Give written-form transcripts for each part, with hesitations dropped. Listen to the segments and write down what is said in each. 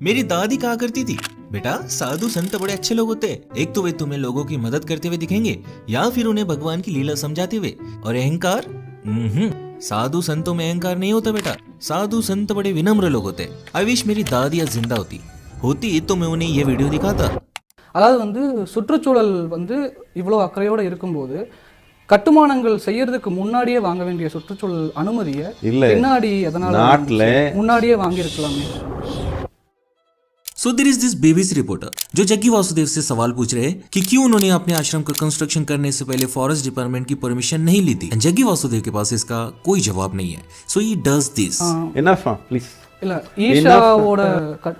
मेरी दादी कहा करती थी, बेटा साधु संत बड़े अच्छे लोग होते हैं। एक तो वे तुम्हें लोगों की मदद करते हुए दिखेंगे या फिर उन्हें भगवान की लीला समझाते हुए। और अहंकार, साधु संतों में अहंकार नहीं होता बेटा। साधु संत बड़े विनम्र लोग होते हैं। आई विश मेरी दादी आज जिंदा होती तो मैं उन्हें ये वीडियो दिखाता। அதாவது வந்து சுற்றுச்சூழல் வந்து இவ்வளோ அக்கறையோடு இருக்கும்போது கட்டுமானங்கள் செய்யறதுக்கு முன்னாடியே வாங்க வேண்டிய சுற்றுச்சூழல் அனுமதியை பின்னாடி எதனால முன்னாடியே வாங்கியிருக்கலாமே। So there is this BBC reporter जो जग्गी वासुदेव से सवाल पूछ रहे हैं कि क्यों उन्होंने अपने आश्रम का कंस्ट्रक्शन करने से पहले फॉरेस्ट डिपार्टमेंट की परमिशन नहीं ली थी। जग्गी वासुदेव के पास इसका कोई जवाब नहीं है। So he does this. Enough, please. இல்ல ஈஷாவோட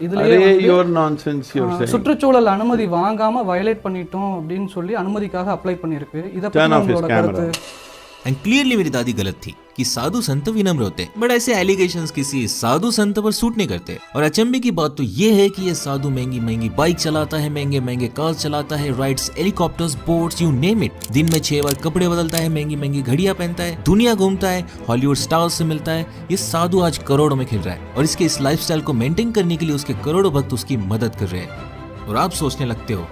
இதுலயே your nonsense you're saying. சுற்றுச்சூழல் அனுமதி வாங்காம வயலேட் பண்ணிட்டோம் அப்படினு சொல்லி அனுமதிக்காக அப்ளை பண்ணிருக்கு। இத பத்தி உங்களோட கருத்து? एंड क्लियरली मेरी दादी गलत थी कि साधु संत विनम्र होते, बट ऐसे एलिगेशंस किसी साधु संत पर सूट नहीं करते। और अचंभे की बात तो ये है कि ये साधु महंगी महंगी बाइक चलाता है, महंगे महंगे कार चलाता है, rides helicopters, boats, you name it. दिन में 6 बार कपड़े बदलता है, महंगी महंगी घड़ियां पहनता है, दुनिया घूमता है, हॉलीवुड स्टार्स से मिलता है। ये साधु आज करोड़ों में खिल रहा है और इसके इस लाइफस्टाइल को मेंटेन करने के लिए उसके करोड़ों भक्त उसकी मदद कर रहे हैं। और आप सोचने लगते हो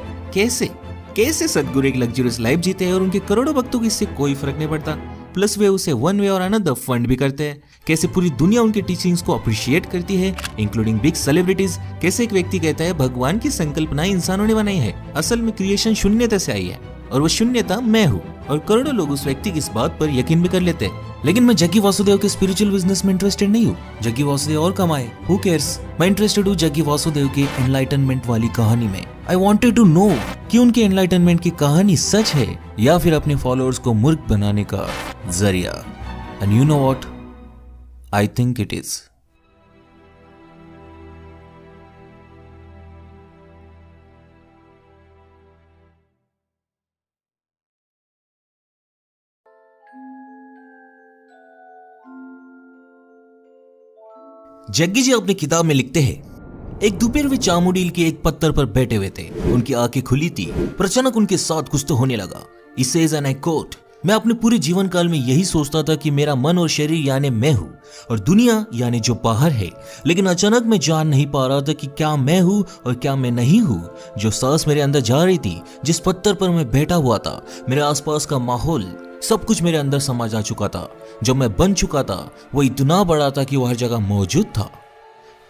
कैसे सदगुरु एक लग्जरियस लाइफ जीते हैं और उनके करोड़ों भक्तों को इससे कोई फर्क नहीं पड़ता। प्लस वे उसे वन वे और अनदर फंड भी करते हैं। कैसे पूरी दुनिया उनके टीचिंग्स को अप्रिशिएट करती है, इंक्लूडिंग बिग सेलिब्रिटीज। कैसे एक व्यक्ति कहता है भगवान की संकल्पना इंसानों ने बनाई है, असल में क्रिएशन शून्यता से आई है और वो शून्यता मैं हूँ। और करोड़ों लोग उस व्यक्ति की इस बात पर यकीन भी कर लेते हैं। लेकिन मैं जग्गी वासुदेव के स्पिरिचुअल बिजनेस में इंटरेस्टेड नहीं हूँ। जग्गी वासुदेव और कमाए, हु केयर्स। मैं इंटरेस्टेड हूँ जग्गी वासुदेव की एनलाइटनमेंट वाली कहानी में। आई वांटेड टू नो कि उनके एनलाइटनमेंट की कहानी सच है या फिर अपने फॉलोअर्स को मूर्ख बनाने का जरिया। And you know what, I think it is. Jaggi ji अपनी किताब में लिखते हैं, एक दोपहर वे चामुंडील के एक पत्थर पर बैठे हुए थे। उनकी आंखें खुली थी पर अचानक उनके साथ कुछ तो होने लगा। इसे एज एन आई कोट, मैं अपने पूरे जीवन काल में यही सोचता था कि मेरा मन और शरीर यानी मैं हूँ और दुनिया यानी जो बाहर है। लेकिन अचानक मैं जान नहीं पा रहा था कि क्या मैं हूँ और क्या मैं नहीं हूँ। जो सांस मेरे अंदर जा रही थी, जिस पत्थर पर मैं बैठा हुआ था, मेरे आसपास का माहौल, सब कुछ मेरे अंदर समा जा चुका था। जो मैं बन चुका था वो इतना बड़ा था कि वो हर जगह मौजूद था।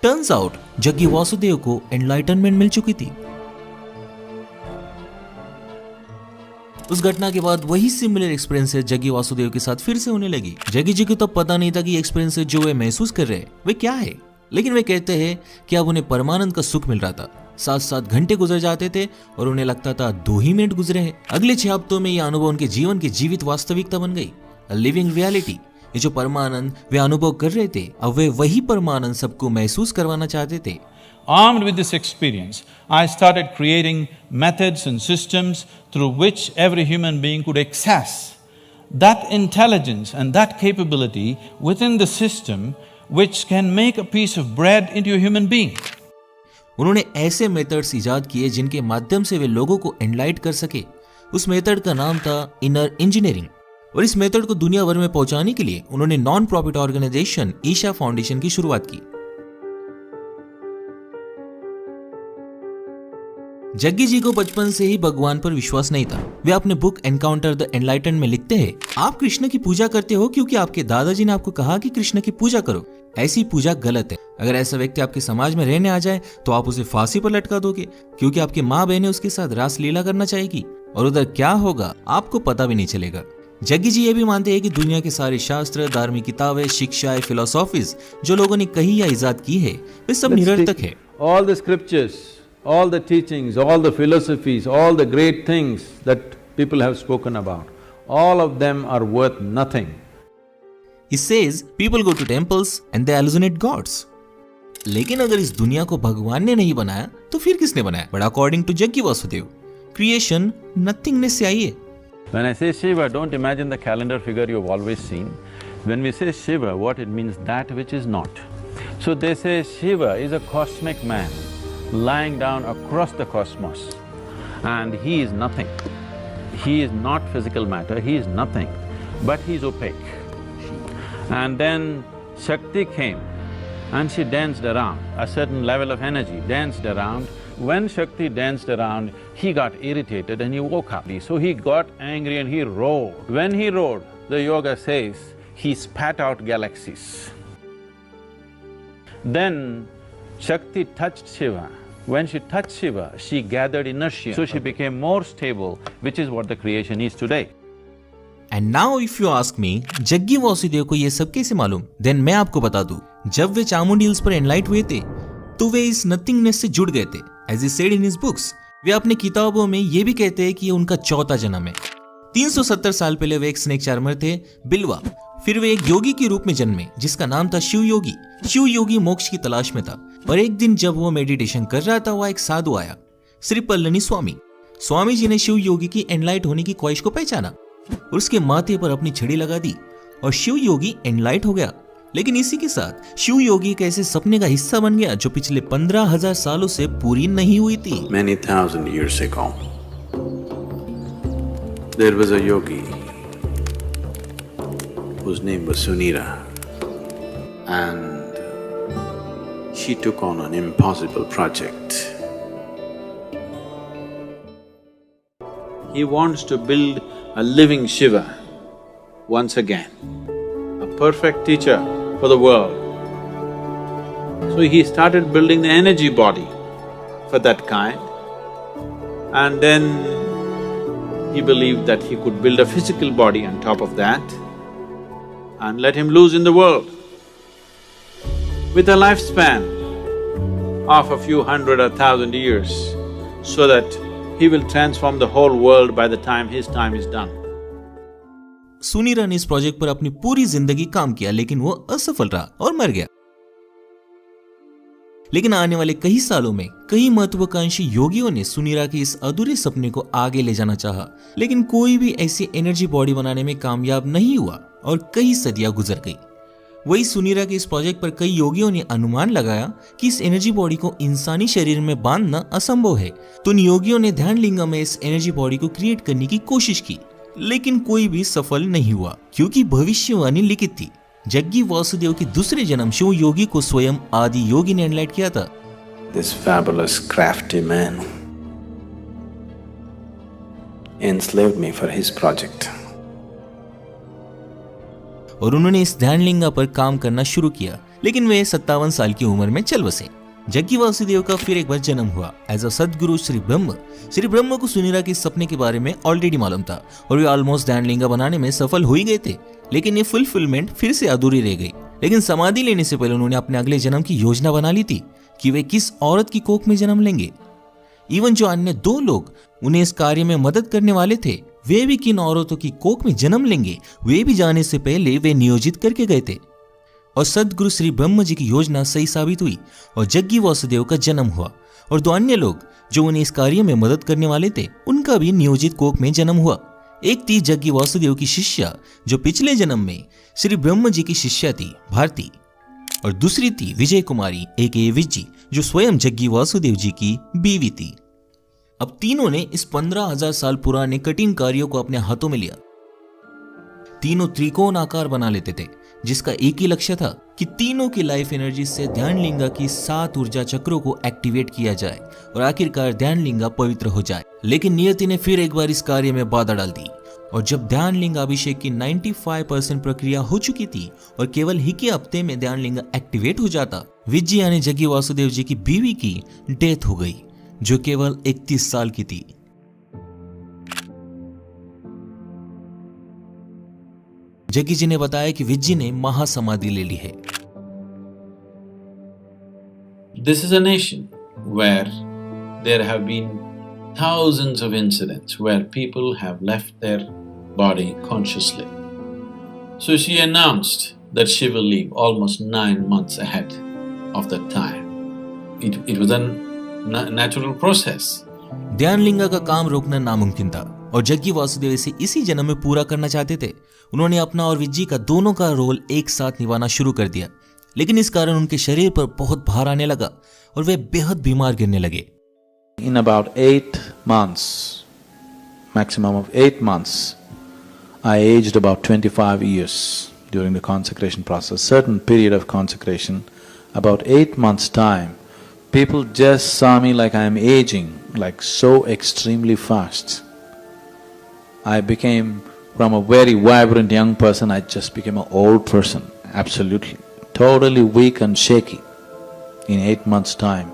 टर्न्स आउट जग्गी वासुदेव को एनलाइटनमेंट मिल चुकी थी। उस घटना के बाद वही सिमिलर एक्सपीरियंसेस जग्गी वासुदेव के साथ फिर से होने लगी। जग्गी जी को तब पता नहीं था कि एक्सपीरियंसेस जो वे महसूस कर रहे हैं वे क्या है, लेकिन वे कहते हैं कि अब उन्हें परमानंद का सुख मिल रहा था। 7-7 घंटे गुजर जाते थे और उन्हें लगता था 2 ही मिनट गुजरे हैं। अगले 6 हफ्तों में यह अनुभव उनके जीवन की जीवित वास्तविकता बन गई, लिविंग रियलिटी। ये जो परमानंद वे अनुभव कर रहे थे, अब वे वही परमानंद सबको महसूस करवाना चाहते थे। Armed with this experience, I started creating methods and systems through which every human being could access that intelligence and that capability within the system which can make a piece of bread into a human being. उन्होंने ऐसे methods इजाद किए जिनके माध्यम से वे लोगों को एनलाइट कर सके। उस मेथड का नाम था इनर इंजीनियरिंग और इस मेथड को दुनिया भर में पहुंचाने के लिए उन्होंने non profit organisation Isha Foundation की शुरुआत की। जग्गी जी को बचपन से ही भगवान पर विश्वास नहीं था। वे अपने बुक एनकाउंटर द एनलाइटन में लिखते हैं, आप कृष्ण की पूजा करते हो क्योंकि आपके दादाजी ने आपको कहा कि कृष्ण की पूजा करो। ऐसी पूजा गलत है। अगर ऐसा व्यक्ति आपके समाज में रहने आ जाए तो आप उसे फांसी पर लटका दोगे क्योंकि आपकी माँ बहनें उसके साथ रास लीला करना चाहेगी और उधर क्या होगा आपको पता भी नहीं चलेगा। जग्गी जी ये भी मानते हैं कि दुनिया के सारे शास्त्र, धार्मिक किताबें, शिक्षाएं, फिलोसॉफीज जो लोगों ने कही या इजाद की है वे सब निरर्थक है। All the scriptures, all the teachings, all the philosophies, all the great things that people have spoken about, all of them are worth nothing. He says people go to temples and they hallucinate gods. लेकिन अगर इस दुनिया को भगवान ने नहीं बनाया तो फिर किसने बनाया? But according to Jaggi Vasudev, creation nothingness से आई है। When I say Shiva, don't imagine the calendar figure you've always seen. When we say Shiva, what it means, that which is not. So they say Shiva is a cosmic man lying down across the cosmos and he is nothing. He is not physical matter, he is nothing, but he is opaque. And then Shakti came and she danced around, a certain level of energy danced around. When Shakti danced around, he got irritated and he woke up. So he got angry and he roared. When he roared, the yoga says, he spat out galaxies. Then Shakti touched Shiva. When she touched Shiva, she gathered inertia, so she became more stable, which is what the creation is today. And now if you ask me, Jaggi Vasudev को ये सब कैसे मालूम? Then मैं आपको बता दूं, जब वे चामुंडी हिल्स पर एनलाइट हुए थे तो वे इस नथिंगनेस से जुड़ गए थे। As he said in his books, वे अपनी किताबों में ये भी कहते हैं कि ये उनका चौथा जन्म है। 370 साल पहले वे एक स्नेक चार्मर थे, बिलवा। फिर वे एक योगी के रूप में जन्मे जिसका नाम था शिव योगी। शिव योगी मोक्ष की तलाश में था और एक दिन जब वो मेडिटेशन कर रहा था, वह एक साधु आया, श्री पल्लनी स्वामी। स्वामी जी ने शिव योगी की एनलाइट होने की ख्वाहिश को पहचाना और उसके माथे पर अपनी छड़ी लगा दी और शिव योगी एनलाइट हो गया। लेकिन इसी के साथ शिव योगी के ऐसे सपने का हिस्सा बन गया जो पिछले 15,000 सालों से पूरी नहीं हुई थी। Many thousand years ago, there was a yogi whose name was Sunira, and she took on an impossible project. He wants to build a living Shiva once again, a perfect teacher for the world. So he started building the energy body for that kind, and then he believed that he could build a physical body on top of that and let him loose in the world with a lifespan of a few hundred or thousand years, so that he will transform the whole world by the time his time is done. Sunira ने इस project पर अपनी पूरी जिंदगी काम किया, लेकिन वो असफल रहा और मर गया। लेकिन आने वाले कई सालों में कई महत्वाकांक्षी योगियों ने सुनीरा के इस अधूरे सपने को आगे ले जाना चाहा, लेकिन कोई भी ऐसी एनर्जी बॉडी बनाने में कामयाब नहीं हुआ और कई सदियां गुजर गई। वही सुनीरा के इस प्रोजेक्ट पर कई योगियों ने अनुमान लगाया कि इस एनर्जी बॉडी को इंसानी शरीर में बांधना असंभव है, तो उन योगियों ने ध्यान लिंगम में इस एनर्जी बॉडी को क्रिएट करने की कोशिश की, लेकिन कोई भी सफल नहीं हुआ, क्योंकि भविष्यवाणी लिखित थी। जग्गी वासुदेव के दूसरे जन्म शिव योगी को स्वयं आदि योगी ने एनलाइट किया था। This fabulous crafty man enslaved me for his project. और उन्होंने इस ध्यान लिंगा पर काम करना शुरू किया, लेकिन वे 57 साल की उम्र में चल बसे। जग्गी वासुदेव का फिर एक बार जन्म हुआ एज अ सदगुरु श्री ब्रह्म। श्री ब्रह्म को सुनीरा के सपने के बारे में ऑलरेडी मालूम था और वे ऑलमोस्ट ध्यान लिंगा बनाने में सफल हो ही गए थे, लेकिन ये फुलफिलमेंट फिर से अधूरी रह गई। लेकिन समाधि लेने से पहले उन्होंने अपने अगले जन्म की योजना बना ली थी कि वे किस औरत की कोख में जन्म लेंगे। इवन जो अन्य 2 लोग उन्हें इस कार्य में मदद करने वाले थे, वे भी किन औरतों की कोख में जन्म लेंगे, वे भी जाने से पहले वे नियोजित करके गए थे। और सदगुरु श्री ब्रह्म जी की योजना सही साबित हुई और जग्गी वासुदेव का जन्म हुआ और 2 अन्य लोग जो उन्हें इस कार्य में मदद करने वाले थे, उनका भी नियोजित कोख में जन्म हुआ। एक थी जग्गी वासुदेव की शिष्या जो पिछले जन्म में श्री ब्रह्म जी की शिष्या थी, भारती, और दूसरी थी विजय कुमारी एके विज्जी जो स्वयं जग्गी वासुदेव जी की बीवी थी। अब तीनों ने इस 15,000 साल पुराने कठिन कार्यों को अपने हाथों में लिया। तीनों त्रिकोण आकार बना लेते थे, जिसका एक ही लक्ष्य था कि तीनों की लाइफ एनर्जी से ध्यान लिंगा की 7 ऊर्जा चक्रों को एक्टिवेट किया जाए और आखिरकार ध्यान लिंगा पवित्र हो जाए। लेकिन नियति ने फिर एक बार इस कार्य में बाधा डाल दी और जब ध्यान लिंगा अभिषेक की 95% प्रक्रिया हो चुकी थी और केवल ही के हफ्ते में ध्यान लिंगा एक्टिवेट हो जाता, विजय यानी जग्गी वासुदेव जी की बीवी की डेथ हो गई, जो केवल 31 साल की थी। जग्गी जी ने बताया कि विज्जी ने महासमाधि ले ली है। This is a nation where there have been thousands of incidents where people have left their body consciously. So she announced that she will leave almost 9 months ahead of that time. It was a natural process. ध्यान लिंगा का काम रोकना नामुमकिन था और जग्गी वासुदेव इसे इसी जन्म में पूरा करना चाहते थे। उन्होंने अपना और विज्जी का दोनों का रोल एक साथ निभाना शुरू कर दिया, लेकिन इस कारण उनके शरीर पर बहुत भार आने लगा और वे बेहद बीमार गिरने लगे। In about 8 months, maximum of 8 months, I aged about 25 years during the consecration process. Certain period of consecration, about 8 months' time, people just saw me like I am aging, like so extremely fast. I became, from a very vibrant young person, I just became an old person, absolutely, totally weak and shaky in 8 months' time.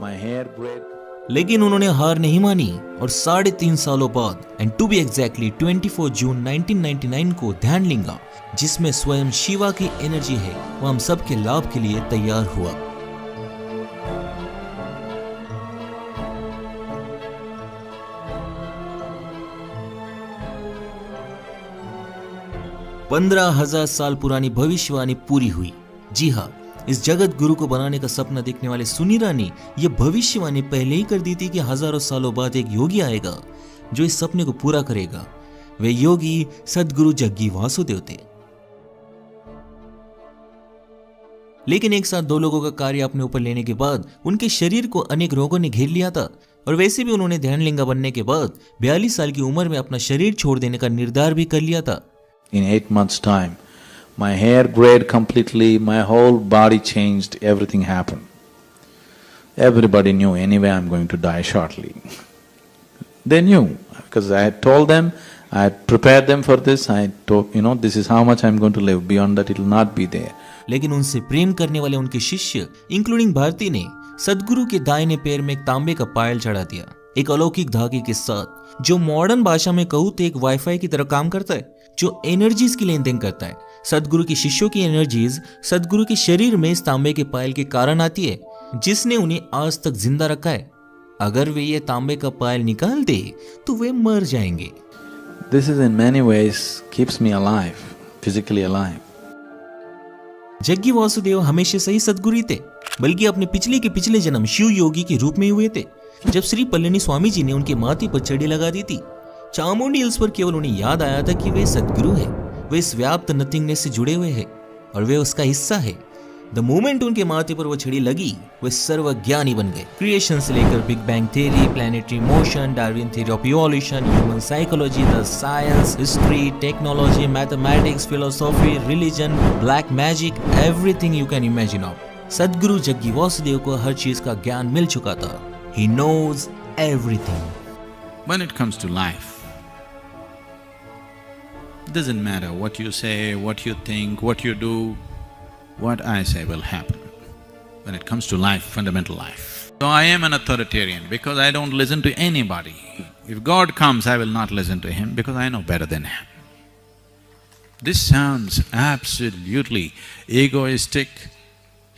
My hair braid. लेकिन उन्होंने हार नहीं मानी और 3.5 सालों बाद and to be exactly 24 जून 1999 को ध्यानलिंगा, जिसमें स्वयं शिवा की एनर्जी है, वो हम सब के लाभ के लिए तैयार हुआ। पंद्रह 15,000 साल पुरानी भविष्यवाणी पूरी हुई। जी हाँ, इस जगत गुरु को बनाने का सपना देखने वाले सुनीरा ने यह भविष्यवाणी पहले ही कर दी थी कि हजारों सालों बाद एक योगी आएगा जो इस सपने को पूरा करेगा। वे योगी सदगुरु जग्गी वासुदेव थे। लेकिन एक साथ दो लोगों का कार्य अपने ऊपर लेने के बाद उनके शरीर को अनेक रोगों ने घेर लिया था और वैसे भी उन्होंने ध्यानलिंगा बनने के बाद 42 साल की उम्र में अपना शरीर छोड़ देने का निर्धार भी कर लिया था। In 8 months' time, my hair grayed completely, my whole body changed, everything happened. Everybody knew anyway I'm going to die shortly. They knew, because I had told them, I had prepared them for this, I told, this is how much I'm going to live, beyond that it will not be there. लेकिन उनसे प्रेम करने वाले उनके शिष्य including Bharti ने सदगुरु के दाहिने पैर में एक तांबे का पायल चढ़ा दिया, एक अलौकिक धागे के साथ, जो मॉडर्न भाषा में कहूँ तो एक वाईफाई की तरह काम करता है, जो एनर्जीज की लेन देन करता है। सदगुरु के शिष्यों की एनर्जीज सदगुरु के शरीर में इस तांबे के पायल के कारण आती है, जिसने उन्हें आज तक जिंदा रखा है। अगर वे ये तांबे का पायल निकाल दे तो वे मर जाएंगे। This is in many ways keeps me alive, physically alive. Jaggi Vasudev हमेशा से ही सदगुरु थे, बल्कि अपने पिछले के पिछले जन्म शिव योगी के रूप में हुए थे। जब श्री पल्लनी स्वामी जी ने उनके माथे पर छड़ी लगा दी थी, चामुंडी हिल्स पर केवल उन्हें याद आया था कि वे सदगुरु है, वे इस व्याप्त नथिंगनेस से जुड़े हुए हैं और वे उसका हिस्सा है। द मोमेंट उनके माथे पर वो छड़ी लगी, वे सर्वज्ञानी बन गए। क्रिएशन से लेकर big bang theory, planetary motion, Darwin theory of evolution, human psychology, the science, history, technology, mathematics, philosophy, religion, black magic, everything you can imagine of. सदगुरु जग्गी वासुदेव को हर चीज का ज्ञान मिल चुका था। He knows everything. When it comes to life, it doesn't matter what you say, what you think, what you do, what I say will happen. When it comes to life, fundamental life. So I am an authoritarian because I don't listen to anybody. If God comes, I will not listen to him because I know better than him. This sounds absolutely egoistic,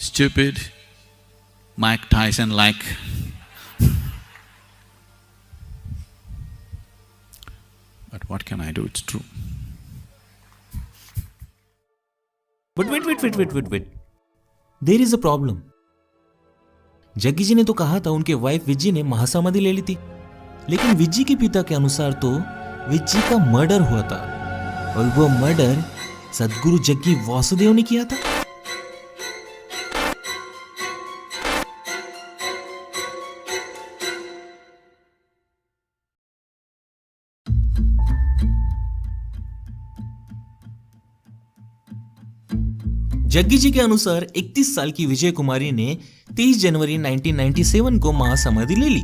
stupid, Mike Tyson-like. But what can I do? It's true. But wait. There is a problem. Jaggi जी ने तो कहा था उनके wife विज्जी ने महासमाधि ले ली थी, लेकिन विज्जी के पिता के अनुसार तो विज्जी का मर्डर हुआ था और वो मर्डर सदगुरु जग्गी वासुदेव ने किया था। जग्गी जी के अनुसार 31 साल की विजय कुमारी ने 30 जनवरी 1997 को महासमाधि ले ली,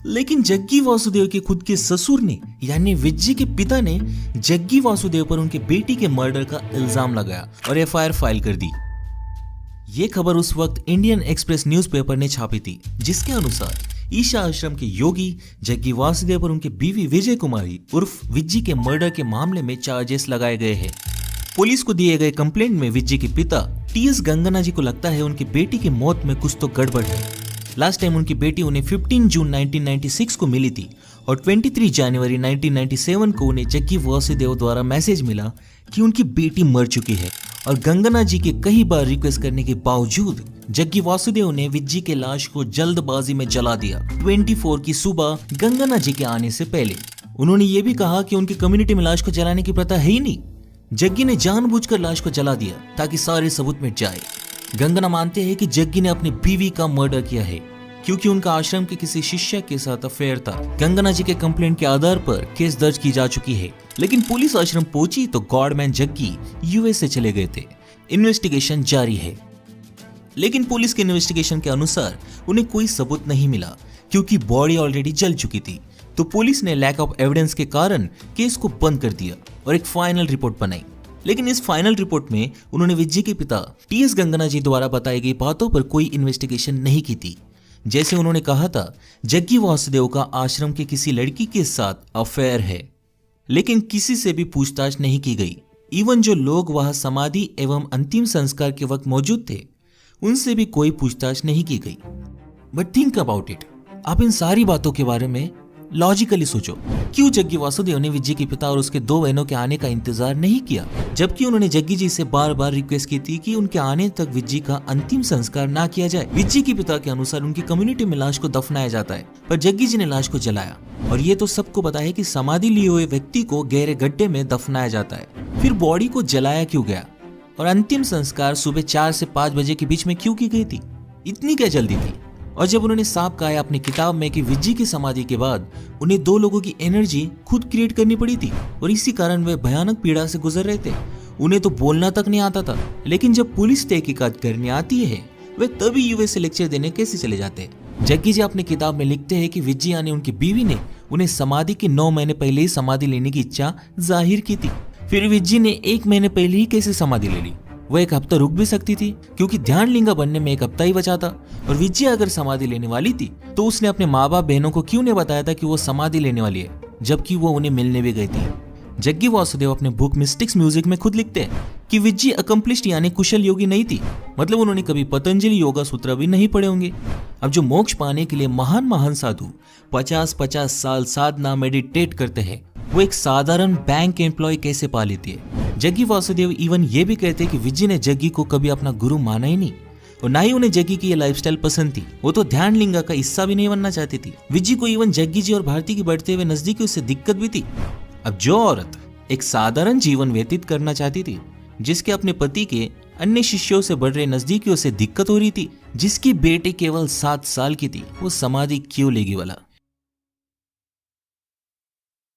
लेकिन जग्गी वासुदेव के खुद के ससुर ने यानी विज्जी के पिता ने जग्गी वासुदेव पर उनके बेटी के मर्डर का इल्जाम लगाया और एफआईआर फाइल कर दी। ये खबर उस वक्त इंडियन एक्सप्रेस न्यूज़पेपर ने छापी थी, जिसके अनुसार ईशा आश्रम के योगी जग्गी वासुदेव पर उनके बीवी विजय कुमारी उर्फ विज्जी के मर्डर के मामले में चार्जेस लगाए गए हैं। पुलिस को दिए गए कंप्लेंट में विज्जी के पिता टीएस गंगना जी को लगता है उनकी बेटी की मौत में कुछ तो गड़बड़ है। लास्ट टाइम उनकी बेटी उन्हें 15 जून 1996 को मिली थी और 23 जनवरी 1997 को उन्हें जग्गी वासुदेव द्वारा मैसेज मिला कि उनकी बेटी मर चुकी है और गंगना जी के कई बार रिक्वेस्ट करने के बावजूद जग्गी वासुदेव ने विज्जी के लाश को जल्दबाजी में जला दिया। 24 की सुबह गंगना जी के आने से पहले उन्होंने ये भी कहा कि उनकी कम्युनिटी में लाश को जलाने की प्रथा है ही नहीं। जग्गी ने जानबूझकर लाश को जला दिया ताकि सारे सबूत मिट जाए। गंगना मानते हैं कि जग्गी ने अपनी बीवी का मर्डर किया है क्योंकि उनका आश्रम के किसी शिष्य के साथ अफेयर था। गंगना जी के कंप्लेंट के आधार पर केस दर्ज की जा चुकी है, लेकिन पुलिस आश्रम पहुंची तो गॉडमैन जग्गी यूएस से चले गए थे। इन्वेस्टिगेशन जारी है। लेकिन पुलिस के इन्वेस्टिगेशन के अनुसार उन्हें कोई सबूत नहीं मिला क्योंकि बॉडी ऑलरेडी जल चुकी थी। तो पुलिस ने लैक ऑफ एविडेंस के कारण केस को बंद कर दिया और एक फाइनल रिपोर्ट बनाई। लेकिन इस फाइनल रिपोर्ट में उन्होंने विज्जी के पिता टी.एस. गंगना जी द्वारा बताई गई बातों पर कोई इन्वेस्टिगेशन नहीं की थी। जैसे उन्होंने कहा था जग्गी वासुदेव का आश्रम के किसी लड़की के साथ अफेयर है, लेकिन किसी से भी पूछताछ नहीं की गई। इवन जो लोग वहां समाधि एवं अंतिम संस्कार के वक्त मौजूद थे उनसे भी कोई पूछताछ नहीं की गई। बट थिंक अबाउट इट, आप इन सारी बातों के बारे में लॉजिकली सोचो, क्यों जग्गी वासुदेव ने विज्जी के पिता और उसके 2 बहनों के आने का इंतजार नहीं किया, जबकि उन्होंने जग्गी जी से बार बार रिक्वेस्ट की थी कि उनके आने तक विज्जी का अंतिम संस्कार ना किया जाए। विज्जी के पिता के अनुसार उनकी कम्युनिटी में लाश को दफनाया जाता है, पर जग्गी जी ने लाश को जलाया। और ये तो सबको पता है कि समाधि लिए हुए व्यक्ति को गहरे गड्ढे में दफनाया जाता है। फिर बॉडी को जलाया क्यों गया और अंतिम संस्कार सुबह 4 से 5 बजे के बीच में क्यों की गई थी? इतनी क्या जल्दी थी? और जब उन्होंने साफ कहा है अपनी किताब में कि विज्जी की समाधि के बाद उन्हें 2 लोगों की एनर्जी खुद क्रिएट करनी पड़ी थी और इसी कारण वे भयानक पीड़ा से गुजर रहे थे। उन्हें तो बोलना तक नहीं आता था, लेकिन जब पुलिस तहकीकात करने आती है वे तभी यूएस से लेक्चर देने कैसे चले जाते हैं। जग्गी जी अपनी किताब में लिखते हैं कि विज्जी यानी उनकी बीवी ने उन्हें समाधि के 9 महीने पहले ही समाधि लेने की इच्छा जाहिर की थी। फिर विज्जी ने 1 महीने पहले ही कैसे समाधि ले ली? वो 1 हफ्ता रुक भी सकती थी क्योंकि ध्यान लिंगा बनने में 1 हफ्ता ही बचा था। और विज्जी अगर समाधि लेने वाली थी तो उसने अपने माँ बाप बहनों को क्यों नहीं बताया था कि वो समाधि लेने वाली है, जबकि वो उन्हें मिलने भी गई थी। जग्गी वासुदेव अपने बुक मिस्टिक्स म्यूजिक में खुद लिखते हैं कि विज्जी अकम्प्लिश्ड यानी कुशल योगी नहीं थी, मतलब उन्होंने कभी पतंजलि योगा सूत्र भी नहीं पढ़े होंगे। अब जो मोक्ष पाने के लिए महान साधु 50-50 साल साधना मेडिटेट करते हैं, वो एक साधारण बैंक एम्प्लॉय कैसे पा लेती है? जग्गी वासुदेव इवन ये भी कहते हैं कि विज्जी ने जग्गी को कभी अपना गुरु माना ही नहीं और ना ही उन्हें जग्गी की ये लाइफस्टाइल पसंद थी। वो तो ध्यान लिंगा का हिस्सा भी नहीं बनना चाहती थी। विज्जी को इवन जग्गी जी और भारती की बढ़ते हुए नजदीकियों से दिक्कत भी थी। अब जो औरत एक साधारण जीवन व्यतीत करना चाहती थी, जिसके अपने पति के अन्य शिष्यों से बढ़ रहे नजदीकियों से दिक्कत हो रही थी, जिसकी बेटी केवल 7 साल की थी, वो समाधि क्यों लेगी वाला?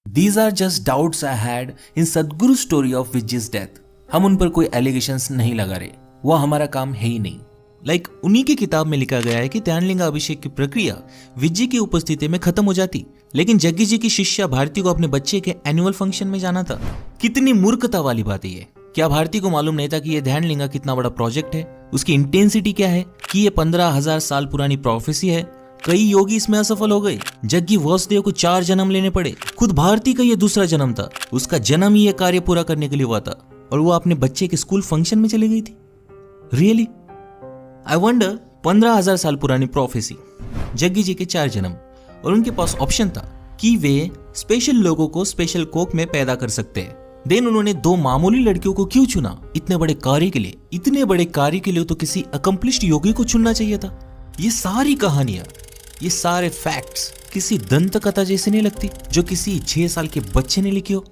These are just doubts I had in Sadhguru story of Vijji's death. हम उन पर कोई एलिगेशंस नहीं लगा रहे, वो हमारा काम है ही नहीं। उन्हीं की किताब में लिखा गया है कि ध्यानलिंगा अभिषेक की प्रक्रिया विज्जी की उपस्थिति में खत्म हो जाती, लेकिन जग्गी जी की शिष्या भारती को अपने बच्चे के एनुअल फंक्शन में जाना था। कितनी मूर्खता वाली बात है ये। क्या भारती को मालूम नहीं था कि ये ध्यानलिंगा कितना बड़ा प्रोजेक्ट है, उसकी इंटेंसिटी क्या है, कि ये 15,000 साल पुरानी प्रोफेसी है? कई योगी इसमें असफल हो गए। जग्गी वासुदेव को 4 जन्म लेने पड़े। खुद भारती का ये दूसरा जन्म था। उसका जन्म ही ये कार्य पूरा करने के लिए हुआ था और वो अपने बच्चे के स्कूल फंक्शन में चली गई थी। रियली आई वंडर, 15,000 साल पुरानी प्रोफेसी, जग्गी जी के 4 जन्म, और उनके पास ऑप्शन था कि वे स्पेशल लोगों को स्पेशल कोक में पैदा कर सकते हैं। देन उन्होंने 2 मामूली लड़कियों को क्यों चुना इतने बड़े कार्य के लिए? इतने बड़े कार्य के लिए तो किसी अकम्प्लिश्ड योगी को चुनना चाहिए था। ये सारी कहानियां, ये सारे फैक्ट्स किसी दंत कथा जैसे नहीं लगती जो किसी 6 साल के बच्चे ने लिखी हो।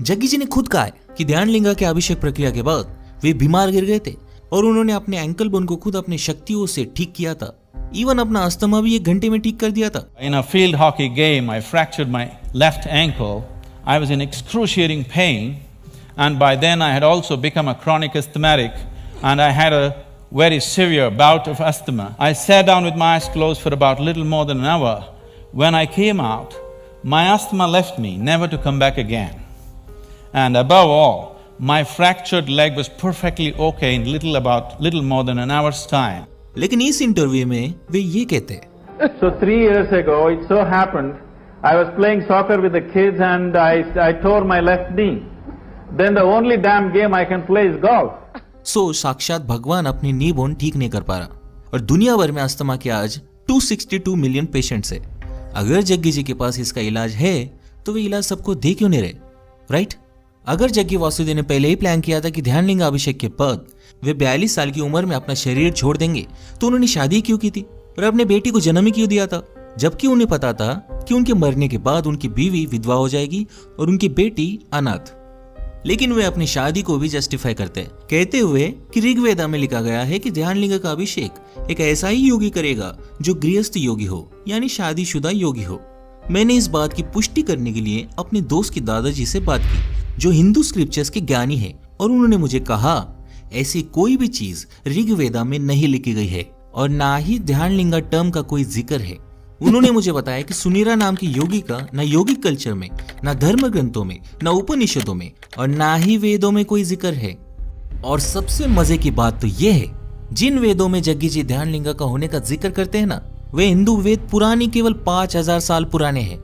जग्गी जी ने खुद कहा है कि ध्यानलिंगा के अभिषेक प्रक्रिया के बाद वे बीमार गिर गए थे और उन्होंने अपने एंकल बोन को खुद अपनी शक्तियों से ठीक किया था। इवन अपना अस्थमा भी 1 घंटे में ठीक कर दिया था। In a field hockey game, I fractured my left ankle. I was in excruciating pain, and by then I had also become a chronic asthmatic, and I had a very severe bout of asthma. I sat down with my eyes closed for about little more than an hour. When I came out, my asthma left me, never to come back again. And above all, my fractured leg was perfectly okay in little more than an hour's time. लेकिन इस interview में वे ये कहते हैं, So 3 years ago, it so happened, I was playing soccer with the kids and I tore my left knee. Then the only damn game I can play is golf. साक्षात भगवान अपनी नी bone ठीक नहीं कर पा रहा और दुनिया भर में अस्थमा के आज 262 मिलियन पेशेंट्स है। अगर जग्गी जी के पास इसका इलाज है तो वे इलाज सबको दे क्यों नहीं रहे? राइट? अगर जग्गी वासुदेव ने पहले ही प्लान किया था कि ध्यानलिंगा अभिषेक के बाद वे 42 साल की उम्र में अपना शरीर छोड़ देंगे, तो उन्होंने शादी क्यों की थी और अपने बेटी को जन्म ही क्यों दिया था, जबकि उन्हें पता था कि उनके मरने के बाद उनकी बीवी विधवा हो जाएगी और उनकी बेटी अनाथ। लेकिन वे अपनी शादी को भी जस्टिफाई करते हैं, कहते हुए कि ऋग्वेदा में लिखा गया है कि ध्यानलिंगा का अभिषेक एक ऐसा ही योगी करेगा जो गृहस्थ योगी हो, यानी शादीशुदा योगी हो। मैंने इस बात की पुष्टि करने के लिए अपने दोस्त के दादाजी से बात की, जो हिंदू स्क्रिप्चर्स के ज्ञानी है, और उन्होंने मुझे कहा ऐसी कोई भी चीज ऋग्वेदा में नहीं लिखी गई है और ना ही ध्यान लिंगा टर्म का कोई जिक्र है। उन्होंने मुझे बताया कि सुनीरा नाम की योगी का ना योगिक कल्चर में, ना धर्म ग्रंथों में, ना उपनिषदों में और ना ही वेदों में कोई जिक्र है। और सबसे मजे की बात तो यह है, जिन वेदों में जग्गी जी ध्यान लिंगा का होने का जिक्र करते हैं ना, वे हिंदू वेद पुरानी केवल 5000 साल पुराने हैं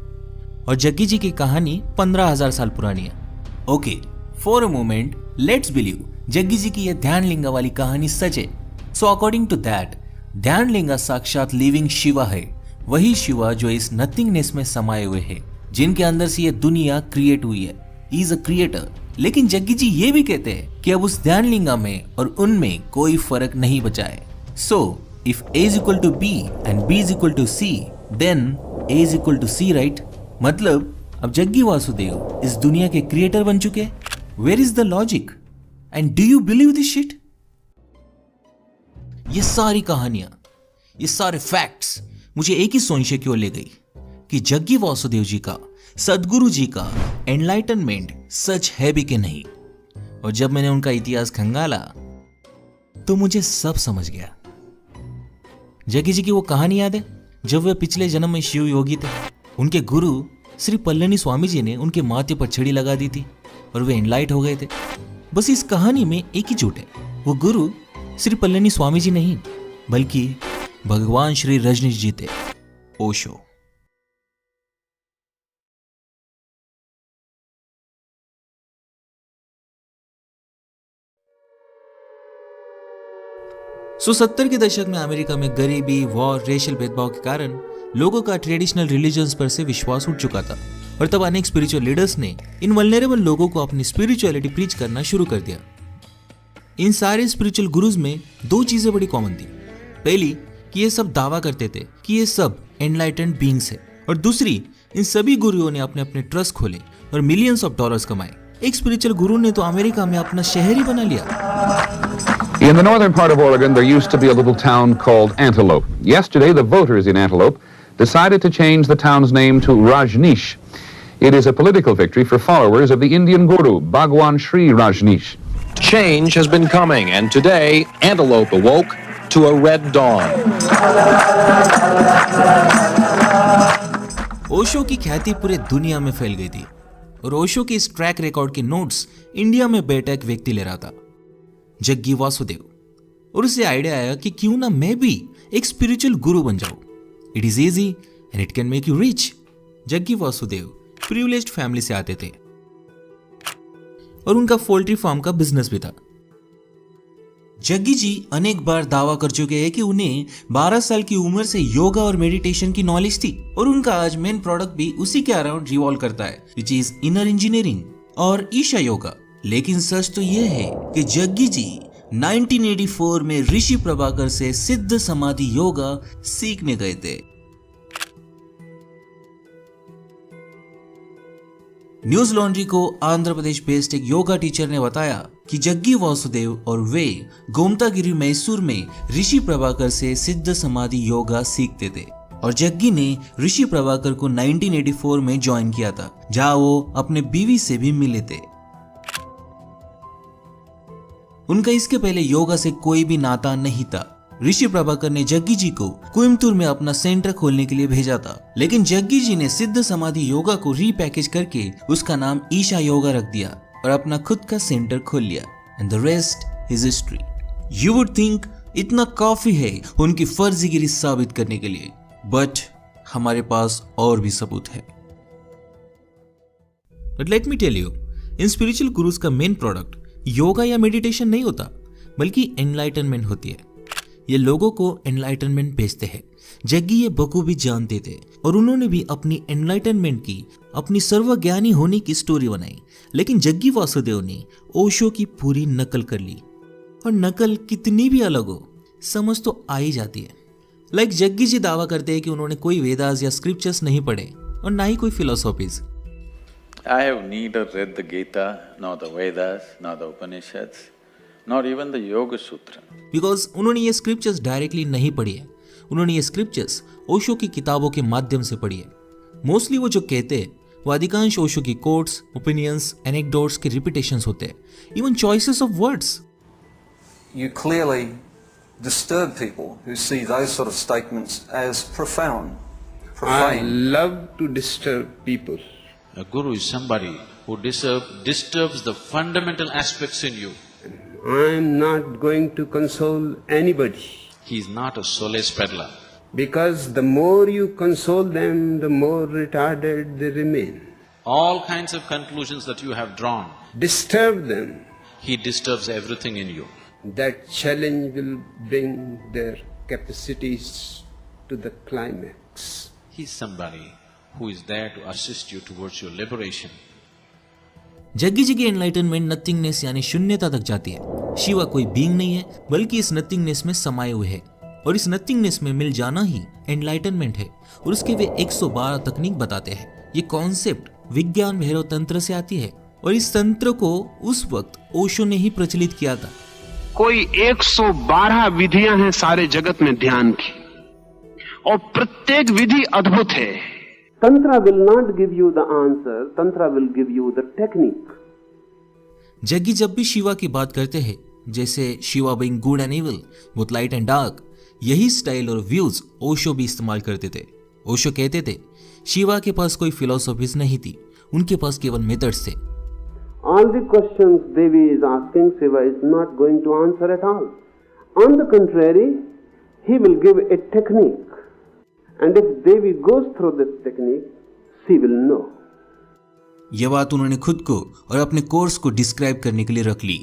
और जग्गी जी की कहानी 15000 साल पुरानी है। Okay, for a moment let's believe Jaggi ji की यह ध्यान लिंगा वाली कहानी सच है। सो अकॉर्डिंग टू दैट, ध्यान लिंगा साक्षात लिविंग शिवा है, वही शिवा जो इस नथिंगनेस में समाये हुए है, जिनके अंदर से ये दुनिया क्रिएट हुई है। He is a creator. लेकिन जग्गी जी ये भी कहते हैं कि अब उस ध्यान लिंगा में और उनमें कोई फर्क नहीं बचा है। So if A is equal to B and B is equal to C, then A is equal to C, right? मतलब अब जग्गी वासुदेव इस दुनिया के क्रिएटर बन चुके हैं। Where is the logic and do you believe this shit? ये सारी कहानियां, ये सारे फैक्ट्स मुझे एक ही संशय की ओर ले गई कि जग्गी वासुदेव जी का, सदगुरु जी का एनलाइटनमेंट सच है भी कि नहीं। और जब मैंने उनका इतिहास खंगाला तो मुझे सब समझ गया। जग्गी जी की वो कहानी याद है जब वे पिछले जन्म में शिव योगी थे। उनके गुरु श्री पल्लनी स्वामी जी ने उनके माथे पर छड़ी लगा दी थी और वे एनलाइट हो गए थे। बस इस कहानी में एक ही झूठ है, वो गुरु श्री पल्लनी स्वामी जी नहीं बल्कि भगवान श्री रजनीश जी थे, ओशो। सो 70 के दशक में अमेरिका में गरीबी, वॉर, रेशियल भेदभाव के कारण लोगों का ट्रेडिशनल रिलीजन्स पर से विश्वास उठ चुका था और तब अनेक स्पिरिचुअल लीडर्स ने इन वल्नरेबल लोगों को अपनी स्पिरिचुअलिटी प्रीच करना शुरू कर दिया। इन सारे स्पिरिचुअल गुरुज में दो चीजें बड़ी कॉमन थी। पहली कि ये सब दावा करते थे कि ये सब एनलाइटेंड बीइंग्स है, और दूसरी, इन सभी गुरुओं ने अपने अपने ट्रस्ट खोले और मिलियंस ऑफ डॉलर्स कमाए। एक स्पिरिचुअल गुरु ने तो अमेरिका में अपना शहर ही बना लिया। In the northern part of Oregon, there used to be a little town called Antelope. Yesterday, the voters in Antelope decided to change the town's name to Rajneesh. It is a political victory for followers of the Indian guru, Bhagwan Sri Rajneesh. Change has been coming, and today, Antelope awoke to a red dawn. Osho की ख्याति पूरे दुनिया में फैल गई थी और ओशो के इस ट्रैक रिकॉर्ड के नोट्स इंडिया में बैठा एक व्यक्ति ले रहा था, जग्गी वासुदेव। और उसे आइडिया आया कि क्यों ना मैं भी एक स्पिरिचुअल गुरु बन जाऊं। It is easy and it can make you rich. Jaggi Vasudev privileged family से आते थे और उनका पोल्ट्री फार्म का बिजनेस भी था। जग्गी जी अनेक बार दावा कर चुके हैं कि उन्हें 12 साल की उम्र से योगा और मेडिटेशन की नॉलेज थी और उनका आज मेन प्रोडक्ट भी उसी के अराउंड रिवॉल्व करता है, विच इज इनर इंजीनियरिंग और ईशा योगा। लेकिन सच तो यह है कि जग्गी जी 1984 में ऋषि प्रभाकर से सिद्ध समाधि योगा सीखने गए थे। न्यूज लॉन्ड्री को आंध्र प्रदेश बेस्ड एक योगा टीचर ने बताया कि जग्गी वासुदेव और वे गोमतागिरी मैसूर में ऋषि प्रभाकर से सिद्ध समाधि योगा सीखते थे और जग्गी ने ऋषि प्रभाकर को 1984 में ज्वाइन किया था, जहां वो अपने बीवी से भी मिले थे। उनका इसके पहले योगा से कोई भी नाता नहीं था। ऋषि प्रभाकर ने जग्गी जी को कोयम्बतूर में अपना सेंटर खोलने के लिए भेजा था, लेकिन जग्गी जी ने सिद्ध समाधि योगा को रीपैकेज करके उसका नाम ईशा योगा रख दिया और अपना खुद का सेंटर खोल लिया। And the rest is history. You would think इतना काफी है उनकी फर्जीगिरी साबित करने के लिए, बट हमारे पास और भी सबूत है। But let me tell you, इन स्पिरिचुअल गुरुज का मेन प्रोडक्ट योगा या मेडिटेशन नहीं होता, बल्कि एनलाइटनमेंट होती है। ये लोगों को एनलाइटनमेंट भेजते हैं। जग्गी ये बखूबी जानते थे और उन्होंने भी अपनी एनलाइटनमेंट की, अपनी सर्वज्ञानी होने की स्टोरी बनाई। लेकिन जग्गी वासुदेव ने ओशो की पूरी नकल कर ली, और नकल कितनी भी अलग हो, समझ तो आ ही जाती है। लाइक जग्गी जी दावा करते हैं कि उन्होंने कोई वेदास या स्क्रिप्चर्स नहीं पढ़े और ना ही कोई philosophies. I have neither read the Gita, nor the Vedas, nor the Upanishads, nor even the Yoga Sutra. Because उन्होंने ये स्क्रिप्चर्स डायरेक्टली नहीं पढ़ी है, उन्होंने ये स्क्रिप्चर्स ओशो की किताबों के माध्यम से पढ़ी है। मोस्टली वो जो कहते हैं वो अधिकांश ओशो की कोट्स, ओपिनियंस, एनेक्डोट्स के रिपीटेशंस होते हैं, even choices of words. you clearly disturb people who see those sort of statements as profound, profane. I love to disturb people. A guru is somebody who disturbs the fundamental aspects in you. I am not going to console anybody. He is not a solace peddler. Because the more you console them, the more retarded they remain. All kinds of conclusions that you have drawn, Disturb them. he disturbs everything in you. That challenge will bring their capacities to the climax. He is somebody who is there to assist you towards your liberation. Jaggi ji की enlightenment nothingness यानी शून्यता तक जाती है। शिवा कोई being नहीं है, बल्कि इस नथिंगनेस में समाये हुए है, और इस नथिंगनेस में मिल जाना ही एनलाइटनमेंट है। और उसके वे 112 तकनीक बताते हैं। ये कॉन्सेप्ट विज्ञान भैरव तंत्र से आती है, और इस तंत्र को उस वक्त ओशो ने ही प्रचलित किया था। कोई 112 विधियां हैं सारे जगत में ध्यान की, और प्रत्येक विधि अद्भुत है। Tantra will not give you the answer, Tantra will give you the technique. Jaggi जब भी शिवा की बात करते हैं, जैसे Shiva being good and evil, both light and dark, यही स्टाइल और व्यूज ओशो भी इस्तेमाल करते थे। ओशो कहते थे शिवा के पास कोई फिलोसॉफीज नहीं थी, उनके पास केवल मेथड्स थे। All the questions Devi is asking, Shiva is not going to answer at all. On the contrary, he will give a technique. And if Devi goes through this technique, she will know. यह बात उन्होंने खुद को और अपने course को describe करने के लिए रख ली।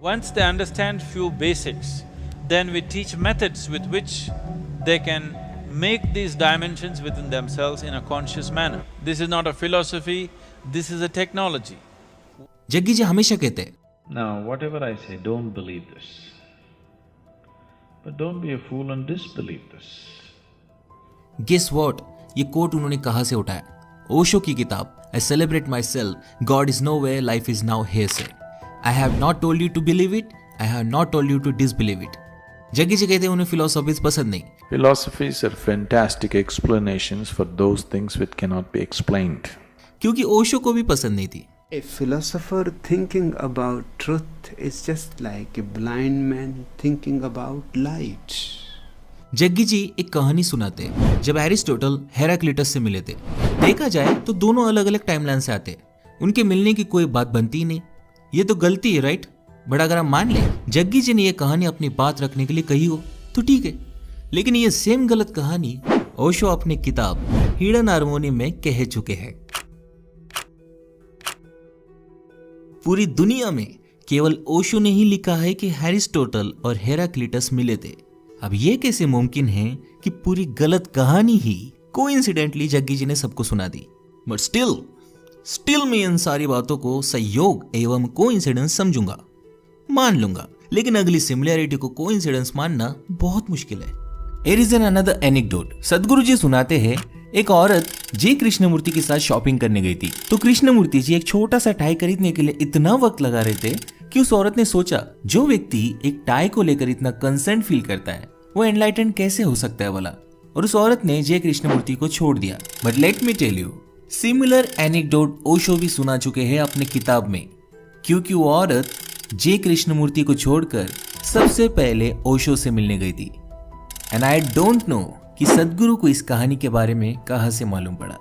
Once they understand few basics, then we teach methods with which they can make these dimensions within themselves in a conscious manner. This is not a philosophy, this is a technology. Jaggi जी हमेशा कहते हैं, Now, whatever I say, don't believe this. But don't be a fool and disbelieve this. Guess what, ये quote उन्होंने कहां से उठाया? ओशो की किताब I celebrate myself, God is nowhere, life is now here से। I have not told you to believe it, I have not told you to disbelieve it. Jaggi ji कहते हैं उन्हें फिलोसॉफीज पसंद नहीं। Philosophies are fantastic explanations for those things which cannot be explained. क्योंकि ओशो को भी पसंद नहीं थी। A philosopher thinking about truth is just like a blind man thinking about light. Jaggi जी एक कहानी सुनाते हैं। जब एरिस्टोटल हेराक्लिटस से मिले थे, देखा जाए तो दोनों अलग अलग टाइमलाइन से आते, उनके मिलने की कोई बात बनती ही नहीं। ये तो गलती है, राइट? बट अगर हम मान लें जग्गी जी ने यह कहानी अपनी बात रखने के लिए कही हो तो ठीक है, लेकिन ये सेम गलत कहानी ओशो अपनी किताब हिडन हार्मोनी में कह चुके हैं। पूरी दुनिया में केवल ओशो ने ही लिखा है कि एरिस्टोटल और हेराक्लिटस मिले थे। अब ये कैसे मुमकिन है कि पूरी गलत कहानी ही कोइंसिडेंटली जग्गी जी ने सबको सुना दी? बट स्टिल मैं इन सारी बातों को संयोग एवं कोइंसिडेंस समझूंगा, मान लूंगा, लेकिन अगली सिमिलैरिटी को कोइंसिडेंस मानना बहुत मुश्किल है। Here is another anecdote. सदगुरु जी सुनाते हैं, एक औरत जे कृष्णमूर्ति के साथ शॉपिंग करने गई थी, तो कृष्णमूर्ति जी एक छोटा सा टाई खरीदने के लिए इतना वक्त लगा रहे थे कि उस औरत ने सोचा, जो व्यक्ति एक टाई को लेकर इतना कंसर्न फील करता है वो एनलाइटेंड कैसे हो सकता है वाला, और उस औरत ने जे कृष्णमूर्ति को छोड़ दिया। But let me tell you, similar anecdote Osho भी सुना चुके हैं अपने किताब में, क्योंकि वो औरत जे कृष्णमूर्ति को छोड़कर सबसे पहले ओशो से मिलने गई थी। एंड आई डोंट नो कि सदगुरु को इस कहानी के बारे में कहां से मालूम पड़ा।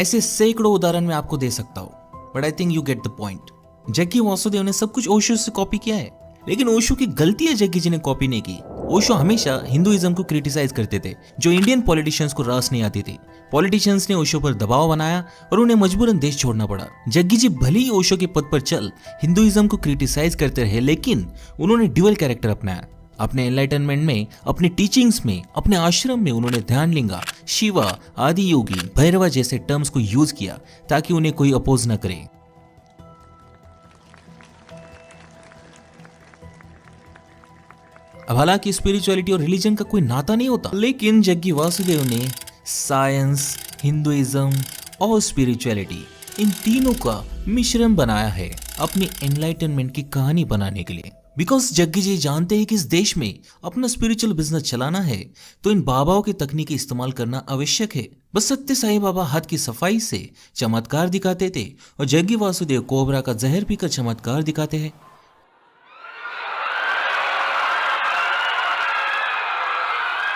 ऐसे सैकड़ों उदाहरण मैं आपको दे सकता हूं, but I think you get the point. Jaggi Vasudev ने सब कुछ ओशो से कॉपी किया है, लेकिन ओशो की गलती है जग्गी जी ने कॉपी नहीं की। ओशो हमेशा हिंदुइज्म को क्रिटिसाइज करते थे, जो इंडियन पॉलिटिशियंस को रास नहीं आती थी। पॉलिटिशियंस ने ओशो पर दबाव बनाया और उन्हें मजबूरन देश छोड़ना पड़ा। जग्गी जी भले ही ओशो के पद पर चल हिंदुइज्म को क्रिटिसाइज करते रहे, लेकिन उन्होंने ड्यूअल कैरेक्टर अपनाया। अपने एनलाइटनमेंट में, अपने टीचिंग्स में, अपने आश्रम में उन्होंने ध्यानलिंगा, शिवा, आदि योगी, भैरवा जैसे टर्म्स को यूज किया ताकि उन्हें कोई अपोज न करे। अब हालांकि स्पिरिचुअलिटी और रिलीजन का कोई नाता नहीं होता, लेकिन जग्गी वासुदेव ने साइंस, हिंदुइज्म और स्पिरिचुअलिटी इन तीनों का मिश्रण बनाया है अपनी एनलाइटनमेंट की कहानी बनाने के लिए। बिकॉज जग्गी जी जानते हैं कि इस देश में अपना स्पिरिचुअल बिजनेस चलाना है तो इन बाबाओं की तकनीकी इस्तेमाल करना आवश्यक है। बस सत्य साईं बाबा हाथ की सफाई से चमत्कार दिखाते थे और जग्गी वासुदेव कोबरा का जहर पीकर चमत्कार दिखाते हैं।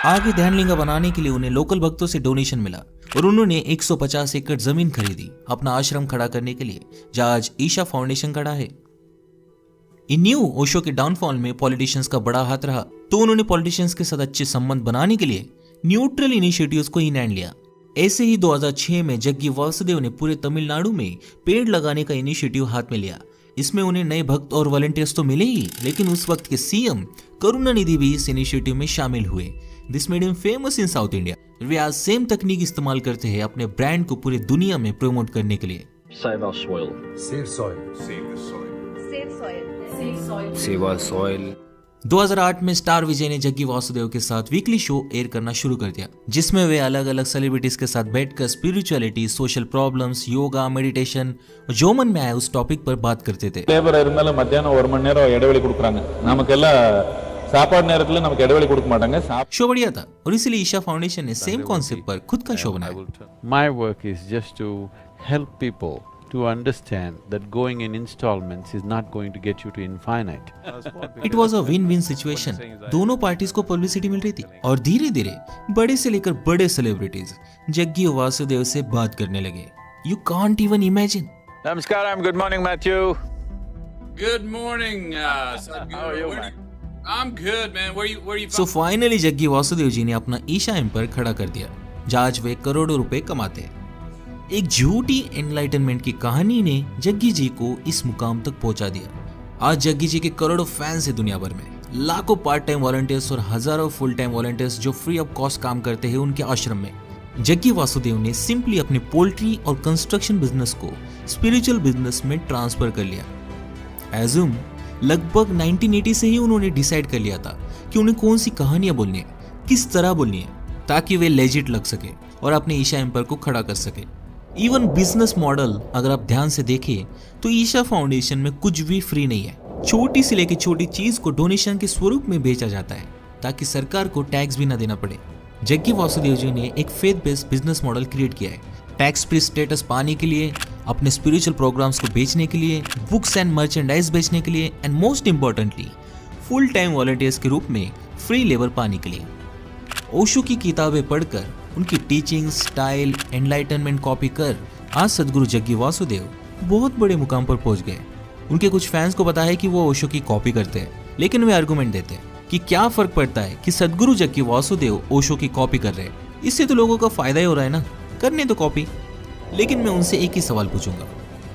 आगे ध्यानलिंगा बनाने के लिए उन्हें लोकल भक्तों से डोनेशन मिला और उन्होंने 150 एकड़ जमीन खरीदी अपना आश्रम खड़ा करने के लिए, जहां आज ईशा फाउंडेशन खड़ा है। इन न्यू ओशो के डाउनफॉल में पॉलिटिशियंस का बड़ा हाथ रहा, तो उन्होंने पॉलिटिशियंस के साथ अच्छे संबंध बनाने के लिए न्यूट्रल इनिशिएटिव्स को इन हैंड लिया। ऐसे ही 2006 में जग्गी वासुदेव ने पूरे तमिलनाडु में पेड़ लगाने का इनिशिएटिव हाथ में लिया। इसमें उन्हें नए भक्त और वॉलंटियर्स तो मिले ही, लेकिन उस वक्त के सीएम करुणानिधि भी इस इनिशिएटिव में शामिल हुए। This made him famous in South India. वे आज सेम तकनीक इस्तेमाल करते हैं अपने ब्रांड को पूरी दुनिया में प्रमोट करने के लिए। Save our soil. Save soil. Save the soil. Save soil. Save soil. Save our soil. 2008 में स्टार विजय ने जग्गी वासुदेव के साथ वीकली शो एयर करना शुरू कर दिया, जिसमें वे अलग अलग सेलिब्रिटीज के साथ बैठकर spirituality, social problems, yoga, meditation और जो मन में आया उस टॉपिक पर बात करते थे। லேபர் இருந்தாலும் மத்தியானம் 1 மணி நேரம் இடைவெளி கொடுக்குறாங்க, நமக்கெல்லாம் சாப்பாடு நேரத்துல நமக்கு இடைவெளி கொடுக்க மாட்டாங்க। शो बढ़िया था और इसलिए ईशा फाउंडेशन ने सेम कॉन्सेप्ट पर खुद का शो बनाया। My work is just to help people to understand that going in installments is not going to get you to infinite. It was a win-win situation. दोनों पार्टीज को publicity मिल रही थी और धीरे धीरे बड़े से लेकर बड़े सेलिब्रिटीज जग्गी वासुदेव से बात करने लगे। You can't even imagine. Namaskaram, good morning Matthew. Good morning, Sadhguru. How are you, man? I'm good, man. Where you from? So finally Jaggi Vasudev ji ने अपना ईशा एम्पायर खड़ा कर दिया, जहाँ आज वे करोड़ों रुपए कमाते हैं। एक झूठी एनलाइटनमेंट की कहानी ने जग्गी जी को इस मुकाम तक पहुंचा दिया। आज जग्गी जी के करोड़ों फैंस हैं दुनिया भर में, लाखों पार्ट टाइम वॉलंटियर्स और हजारों फुल टाइम वॉलंटियर्स जो फ्री ऑफ कॉस्ट काम करते हैं उनके आश्रम में। जग्गी वासुदेव ने सिंपली अपने पोल्ट्री और कंस्ट्रक्शन बिजनेस को स्पिरिचुअल बिजनेस में ट्रांसफर कर लिया। एज्यूम लगभग 1980 से ही उन्होंने डिसाइड कर लिया था कि उन्हें कौन सी कहानियां बोलनी है, किस तरह बोलनी है, ताकि वे लेजिट लग सके और अपने ईशा एम्पायर को खड़ा कर सके। इवन बिजनेस मॉडल अगर आप ध्यान से देखें तो ईशा फाउंडेशन में कुछ भी फ्री नहीं है। छोटी से लेकर छोटी चीज को डोनेशन के स्वरूप में बेचा जाता है ताकि सरकार को टैक्स भी ना देना पड़े। जग्गी वासुदेव जी ने एक faith based business model create किया है, टैक्स फ्री स्टेटस पाने के लिए, अपने स्पिरिचुअल प्रोग्राम्स को बेचने के लिए, बुक्स एंड मर्चेंडाइज बेचने के लिए and most importantly full time volunteers के रूप में फ्री लेबर पाने के लिए। ओशो की किताबें पढ़कर उनकी टीचिंग स्टाइल एनलाइटनमेंट कॉपी कर आज सदगुरु जग्गी वासुदेव बहुत बड़े मुकाम पर पहुंच गए। उनके कुछ फैंस को पता है कि वो ओशो की कॉपी करते हैं, लेकिन वे आर्गुमेंट देते हैं कि क्या फर्क पड़ता है कि सदगुरु जग्गी वासुदेव ओशो की कॉपी कर रहे हैं, इससे तो लोगों का फायदा ही हो रहा है ना, करने तो कॉपी। लेकिन मैं उनसे एक ही सवाल पूछूंगा,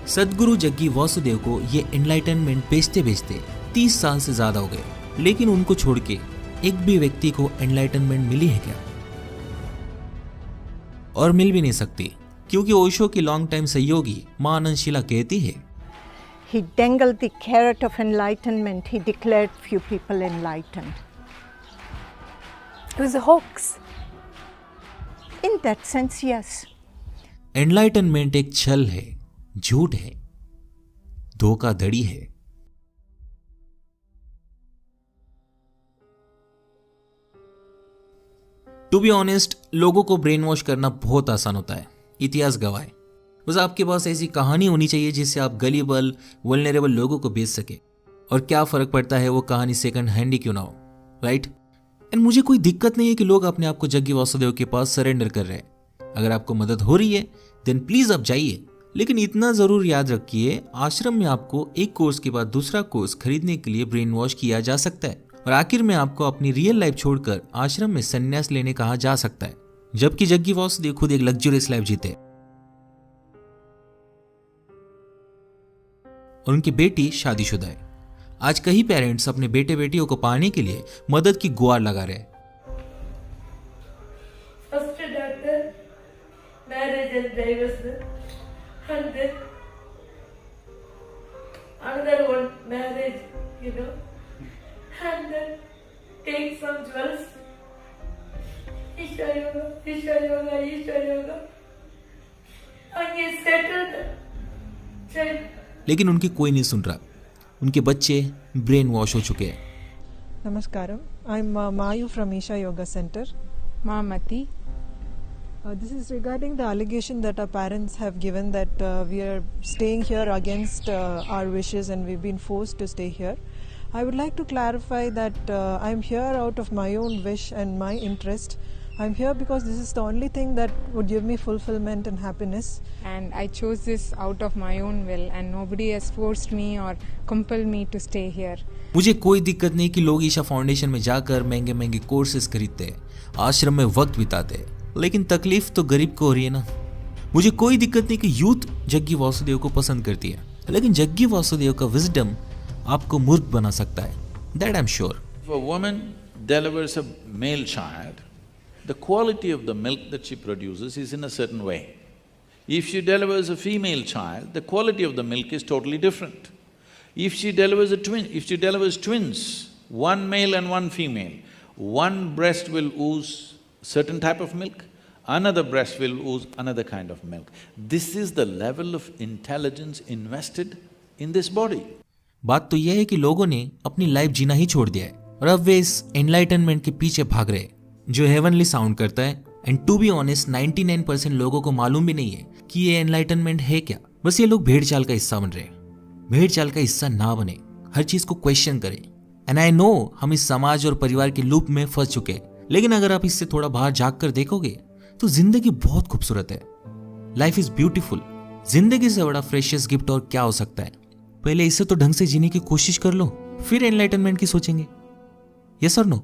सदगुरु जग्गी वासुदेव को ये एनलाइटनमेंट बेचते बेचते 30 साल से ज्यादा हो गए, लेकिन उनको छोड़ के एक भी व्यक्ति को एनलाइटनमेंट मिली है क्या? और मिल भी नहीं सकती, क्योंकि ओशो की लॉन्ग टाइम सहयोगी मां आनंदशीला कहती है, He dangled the carrot of enlightenment. He declared few people enlightened. It was a hoax. In that sense, yes. Enlightenment एक छल है, झूठ है, धोखाधड़ी है। टू बी ऑनेस्ट, लोगों को ब्रेन वॉश करना बहुत आसान होता है, इतिहास गवाह है। बस आपके पास ऐसी कहानी होनी चाहिए जिससे आप गलीबल वल्नरेबल लोगों को बेच सके, और क्या फर्क पड़ता है वो कहानी सेकंड हैंड ही क्यों ना हो, राइट? एंड मुझे कोई दिक्कत नहीं है कि लोग अपने आप को जग्गी वासुदेव के पास सरेंडर कर रहे हैं। अगर आपको मदद हो रही है देन प्लीज आप जाइए, लेकिन इतना जरूर याद रखिए, आश्रम में आपको एक कोर्स के बाद दूसरा कोर्स खरीदने के लिए ब्रेन वॉश किया जा सकता है, और आखिर में आपको अपनी रियल लाइफ छोड़कर आश्रम में संन्यास लेने कहा जा सकता है, जबकि जग्गी वासुदेव खुद एक लग्जरियस लाइफ जीते और उनकी बेटी शादीशुदा है। आज कई पेरेंट्स अपने बेटे बेटियों को पाने के लिए मदद की गुहार लगा रहे हैं। First doctor, marriage and divorce, and then another one marriage, you know, and then take some jewels. Isha yoga, Isha yoga, Isha yoga, and he settled. लेकिन उनकी कोई नहीं सुन रहा, उनके बच्चे ब्रेन वॉश हो चुके हैं। Namaskaram. I'm Mayu from Isha Yoga Center. Mamati. This is regarding the allegation that our parents have given that we are staying here against our wishes and we've been forced to stay here. I would like to clarify that I'm here out of my own wish and my interest. I'm here because this is the only thing that would give me fulfillment and happiness. And I chose this out of my own will and nobody has forced me or compelled me to stay here. मुझे कोई दिक्कत नहीं कि लोग Isha foundation में जाकर महंगे महंगे कोर्सेज खरीदते हैं, आश्रम में वक्त बिताते हैं, लेकिन तकलीफ तो गरीब को हो रही है ना। मुझे कोई दिक्कत नहीं कि यूथ जग्गी वासुदेव को पसंद करती है, लेकिन जग्गी वासुदेव का विजडम आपको मूर्ख बना सकता है। That I'm sure. If a woman delivers a male child, the quality of the milk that she produces is in a certain way. If she delivers a female child, the quality of the milk is totally different. If she delivers twins, one male and one female, one breast will ooze certain type of milk, another breast will ooze another kind of milk. This is the level of intelligence invested in this body. बात तो यह है कि लोगों ने अपनी life जीना ही छोड़ दिया है और अब वे इस एनलाइटनमेंट के पीछे भाग रहे हैं जो हेवनली साउंड करता है। एंड टू बी ऑनेस्ट 99% लोगों को मालूम भी नहीं है कि ये एनलाइटनमेंट है क्या। बस ये लोग भेड़ चाल का हिस्सा बन रहे हैं। भेड़ चाल का हिस्सा ना बने, हर चीज को क्वेश्चन करें। एंड आई नो हम इस समाज और परिवार के लूप में फंस चुके हैं, लेकिन अगर आप इससे थोड़ा बाहर झांक कर देखोगे तो जिंदगी बहुत खूबसूरत है। Life is beautiful. जिंदगी से बड़ा फ्रेशियस गिफ्ट और क्या हो सकता है। पहले इसे तो ढंग से जीने की कोशिश कर लो, फिर एनलाइटनमेंट की सोचेंगे। यस और नो?